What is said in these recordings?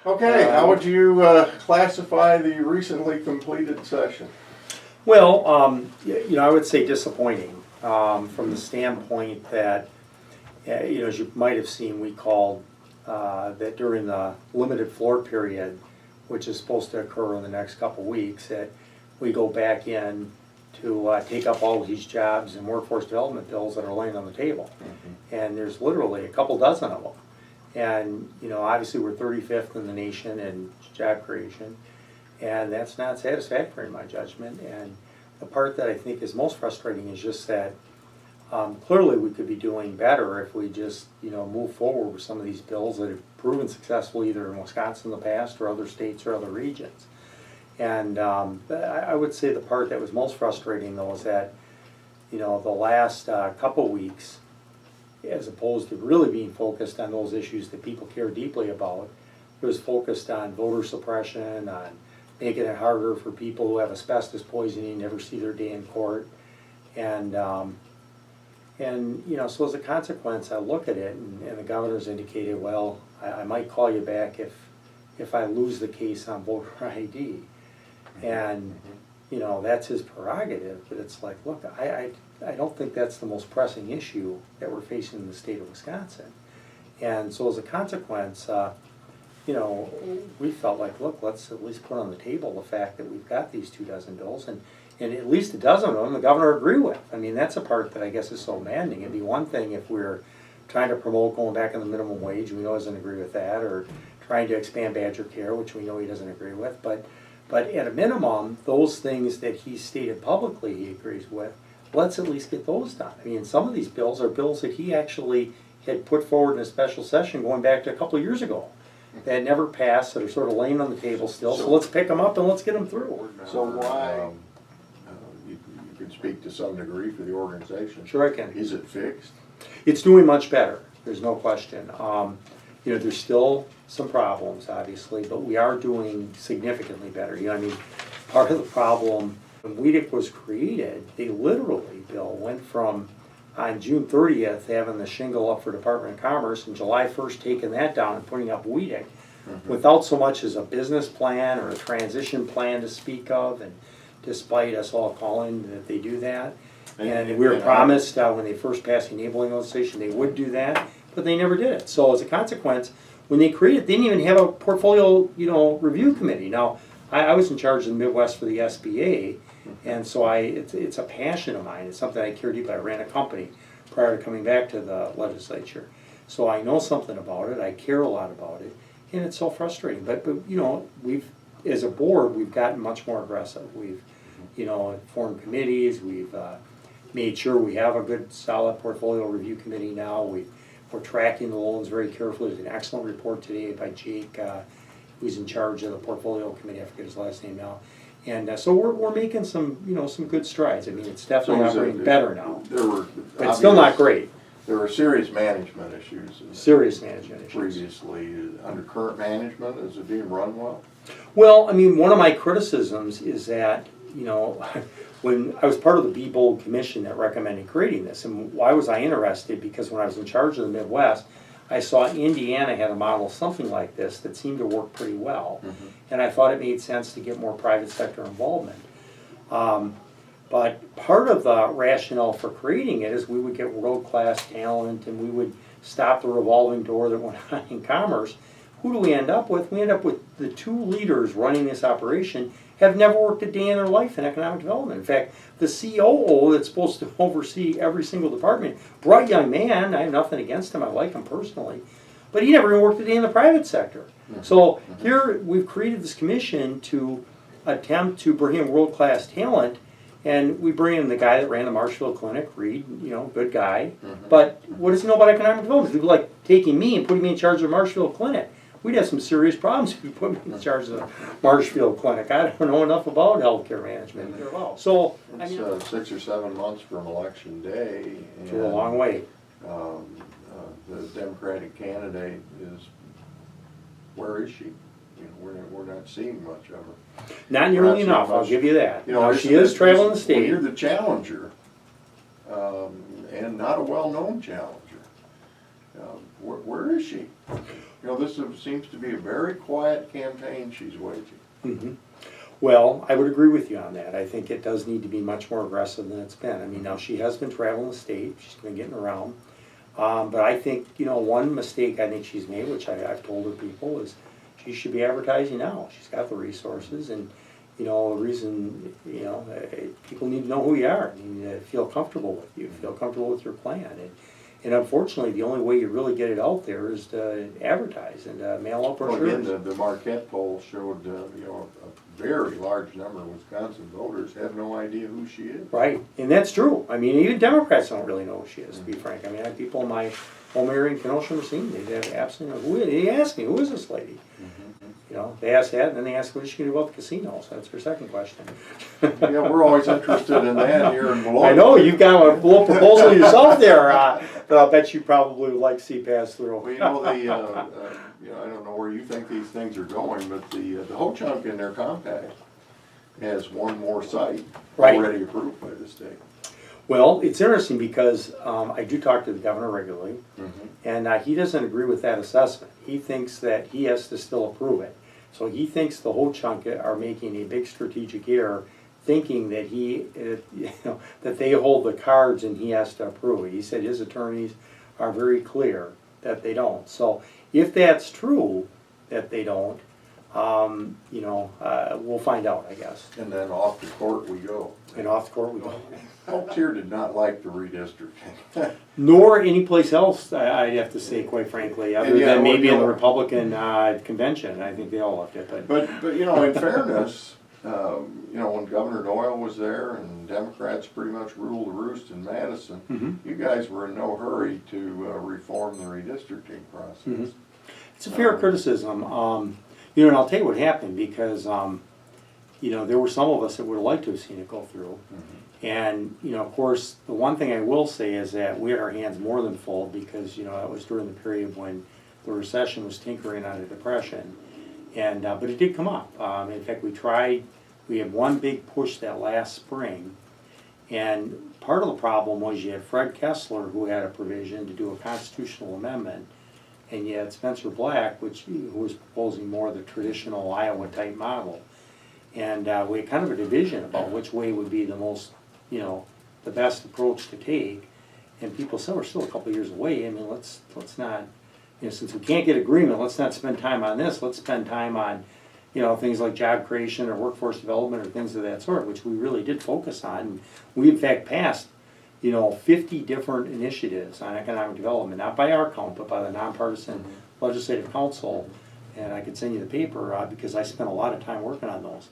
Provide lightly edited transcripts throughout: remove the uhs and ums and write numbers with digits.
Okay, how would you classify the recently completed session? Well, I would say disappointing from the standpoint that, as you might have seen, we called that during the limited floor period, which is supposed to occur in the next couple of weeks, that we go back in to take up all these jobs and workforce development bills that are laying on the table. And there's literally a couple dozen of them. And, obviously we're 35th in the nation in job creation, and that's not satisfactory in my judgment. And the part that I think is most frustrating is just that clearly we could be doing better if we just, move forward with some of these bills that have proven successful either in Wisconsin in the past or other states or other regions. And I would say the part that was most frustrating though is that, the last couple weeks, as opposed to really being focused on those issues that people care deeply about, it was focused on voter suppression, on making it harder for people who have asbestos poisoning never see their day in court. And so as a consequence, I look at it, and the governor's indicated, well, I might call you back if I lose the case on voter ID. And, that's his prerogative, but it's like, look, I don't think that's the most pressing issue that we're facing in the state of Wisconsin. And so as a consequence, we felt like, look, let's at least put on the table the fact that we've got these 24 bills, and at least a dozen of them the governor agreed with. I mean, that's a part that I guess is so maddening. It'd be one thing if we're trying to promote going back on the minimum wage, we know he doesn't agree with that, or trying to expand Badger Care, which we know he doesn't agree with, but at a minimum, those things that he stated publicly he agrees with, let's at least get those done. I mean, some of these bills are bills that he actually had put forward in a special session going back to a couple of years ago that had never passed, that are sort of laying on the table still, so let's pick them up and let's get them through. So why, you could speak to some degree for the organization. Sure I can. Is it fixed? It's doing much better, there's no question. There's still some problems, obviously, but we are doing significantly better. Part of the problem, when WEDC was created, they literally, Bill, went from, on June 30th, having the shingle up for Department of Commerce, and July 1st taking that down and putting up WEDC, without so much as a business plan or a transition plan to speak of, and despite us all calling that they do that. And we were promised when they first passed the enabling legislation they would do that, but they never did it. So as a consequence, when they created, they didn't even have a portfolio, review committee. Now, I was in charge of the Midwest for the SBA, and so it's a passion of mine. It's something I care deeply. I ran a company prior to coming back to the legislature, so I know something about it. I care a lot about it, and it's so frustrating. But we've, as a board, we've gotten much more aggressive. We've, formed committees. We've made sure we have a good, solid portfolio review committee now. We're tracking the loans very carefully. There's an excellent report today by Jake, who's in charge of the portfolio committee. I forget his last name now. And so we're making some some good strides. I mean, it's definitely operating better now. But it's still not great. There were serious management issues. Serious management issues. Previously, under current management, is it being run well? Well, one of my criticisms is that, when I was part of the Be Bold Commission that recommended creating this, and why was I interested? Because when I was in charge of the Midwest, I saw Indiana had a model something like this that seemed to work pretty well, and I thought it made sense to get more private sector involvement. But part of the rationale for creating it is we would get world-class talent, and we would stop the revolving door that went on in commerce. Who do we end up with? We end up with the two leaders running this operation have never worked a day in their life in economic development. In fact, the COO that's supposed to oversee every single department, bright young man, I have nothing against him, I like him personally, but he never even worked a day in the private sector. So here we've created this commission to attempt to bring in world-class talent, and we bring in the guy that ran the Marshfield Clinic, Reed, good guy, but what does he know about economic development? He'd be like taking me and putting me in charge of the Marshfield Clinic. We'd have some serious problems if you put me in charge of the Marshfield Clinic. I don't know enough about healthcare management. So it's 6 or 7 months from election day. It's a long way. The Democratic candidate is, where is she? We're not seeing much of her. Not nearly enough, I'll give you that. She is traveling the state. Well, you're the challenger, and not a well-known challenger. Where is she? You know, seems to be a very quiet campaign she's waging. Mm-hmm. Well, I would agree with you on that. I think it does need to be much more aggressive than it's been. I mean, now she has been traveling the state, she's been getting around. But I think, you know, one mistake I think she's made, which I've told her people, is she should be advertising now. She's got the resources, and, you know, the reason, you know, people need to know who you are. I mean, feel comfortable with you, feel comfortable with your plan. And unfortunately, the only way you really get it out there is to advertise and mail out Well, brochures. again, the Marquette poll showed, you know, a very large number of Wisconsin voters have no idea who she is. Right, and that's true. I mean, even Democrats don't really know who she is, to be frank. I mean, I have people in my home area in Kenosha Racine, they have absolutely no, they ask me, who is this lady? You know, they ask that, and then they ask, what is she going to do about the casinos? That's her second question. Yeah, we're always interested in that here in Beloit. I know, you've got a little proposal yourself there that I'll bet you probably would like to see pass through. Well, you know, you know, I don't know where you think these things are going, but the Ho-Chunk in their compact has one more site Right. already approved by the state. Well, it's interesting because I do talk to the governor regularly, and he doesn't agree with that assessment. He thinks that he has to still approve it. So he thinks the whole chunk are making a big strategic error, thinking that you know, that they hold the cards and he has to approve it. He said his attorneys are very clear that they don't. So if that's true, that they don't, you know, we'll find out, I guess. And then off to court we go. And off the court we go. Folks here did not like the redistricting. Nor any place else, I'd have to say, quite frankly, other yeah, than well, maybe you in the know, Republican convention. I think they all loved it. But you know, in fairness, you know, when Governor Doyle was there and Democrats pretty much ruled the roost in Madison, you guys were in no hurry to reform the redistricting process. It's a fair criticism. You know, and I'll tell you what happened, because you know, there were some of us that would have liked to have seen it go through. And, you know, of course, the one thing I will say is that we had our hands more than full, because, you know, that was during the period when the recession was tinkering on a depression. And, but it did come up. In fact, we had one big push that last spring. And part of the problem was you had Fred Kessler, who had a provision to do a constitutional amendment, and you had Spencer Black, who was proposing more of the traditional Iowa type model. And we had kind of a division about which way would be the most, you know, the best approach to take. And people said, we're still a couple of years away. I mean, let's not, you know, since we can't get agreement, let's not spend time on this. Let's spend time on, you know, things like job creation or workforce development or things of that sort, which we really did focus on. And we, in fact, passed, you know, 50 different initiatives on economic development, not by our count, but by the nonpartisan legislative council. And I could send you the paper because I spent a lot of time working on those.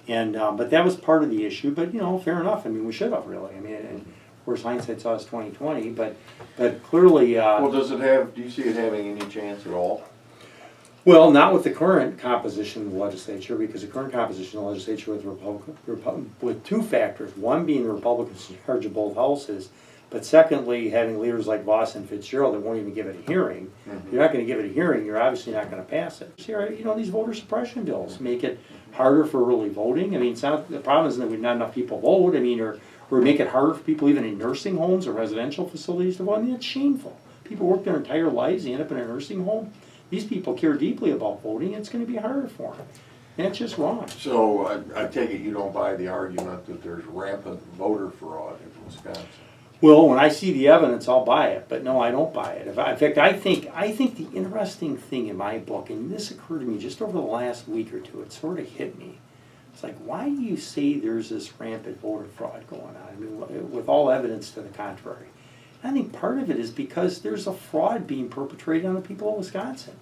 And but that was part of the issue. But, you know, fair enough. I mean, we should have, really. I mean, and of course, hindsight saw us 20/20. But clearly, Well, do you see it having any chance at all? well, not with the current composition of the legislature, because the current composition of the legislature with two factors: one being the Republicans in charge of both houses, but secondly, having leaders like Voss and Fitzgerald that won't even give it a hearing. You're not going to give it a hearing. You're obviously not going to pass it. You know, these voter suppression bills make it harder for early voting. I mean, it's not, the problem isn't that we've not enough people vote. I mean, or make it harder for people even in nursing homes or residential facilities to vote. I mean, it's shameful. People work their entire lives, they end up in a nursing home. These people care deeply about voting. It's going to be harder for them. And it's just wrong. So I take it you don't buy the argument that there's rampant voter fraud in Wisconsin? Well, when I see the evidence, I'll buy it. But no, I don't buy it. In fact, I think the interesting thing in my book, and this occurred to me just over the last week or two, it sort of hit me. It's like, why do you say there's this rampant voter fraud going on? I mean, with all evidence to the contrary. I think part of it is because there's a fraud being perpetrated on the people of Wisconsin.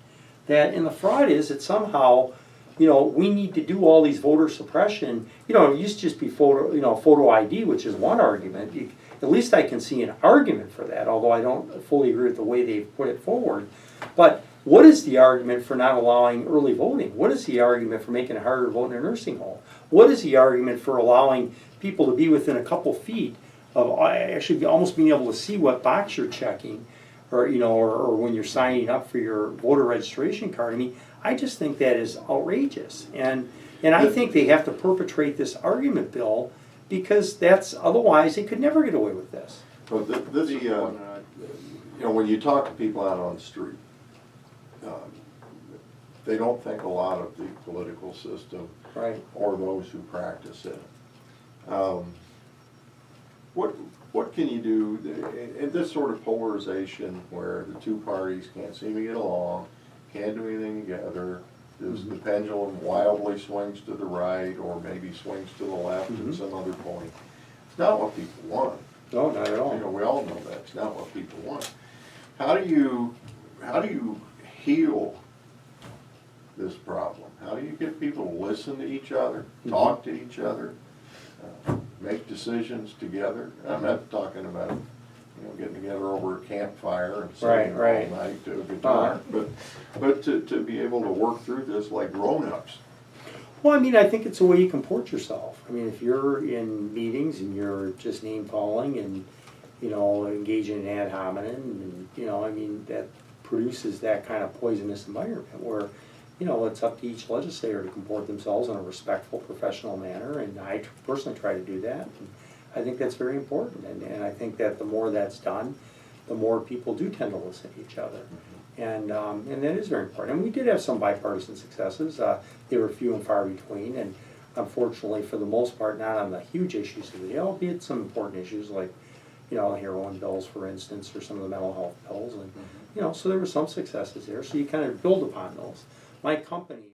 And the fraud is that somehow, you know, we need to do all these voter suppression. You know, it used to just be photo ID, which is one argument. At least I can see an argument for that, although I don't fully agree with the way they've put it forward. But what is the argument for not allowing early voting? What is the argument for making it harder to vote in a nursing home? What is the argument for allowing people to be within a couple feet of actually almost being able to see what box you're checking, or, you know, or when you're signing up for your voter registration card? I mean, I just think that is outrageous. And I think they have to perpetrate this argument bill, because that's, otherwise they could never get away with this. Well, you know, when you talk to people out on the street, they don't think a lot of the political system Right. or those who practice it. What can you do in this sort of polarization where the two parties can't seem to get along, can't do anything together? The pendulum wildly swings to the right or maybe swings to the left at some other point. It's not what people want. No, not at all. You know, we all know that. It's not what people want. How do you heal this problem? How do you get people to listen to each other, talk to each other, make decisions together? I'm not talking about, you know, getting together over a campfire and singing Right. all night to a guitar, but to be able to work through this like grown-ups. Well, I mean, I think it's a way you comport yourself. I mean, if you're in meetings and you're just name calling and, you know, engaging in ad hominem and, you know, I mean, that produces that kind of poisonous environment where, you know, it's up to each legislator to comport themselves in a respectful, professional manner, and I personally try to do that. And I think that's very important, and I think that the more that's done, the more people do tend to listen to each other. And that is very important. And we did have some bipartisan successes. They were few and far between, and unfortunately, for the most part, not on the huge issues of the day, albeit some important issues like, you know, heroin bills, for instance, or some of the mental health bills. And, you know, so there were some successes there. So you kind of build upon those. My company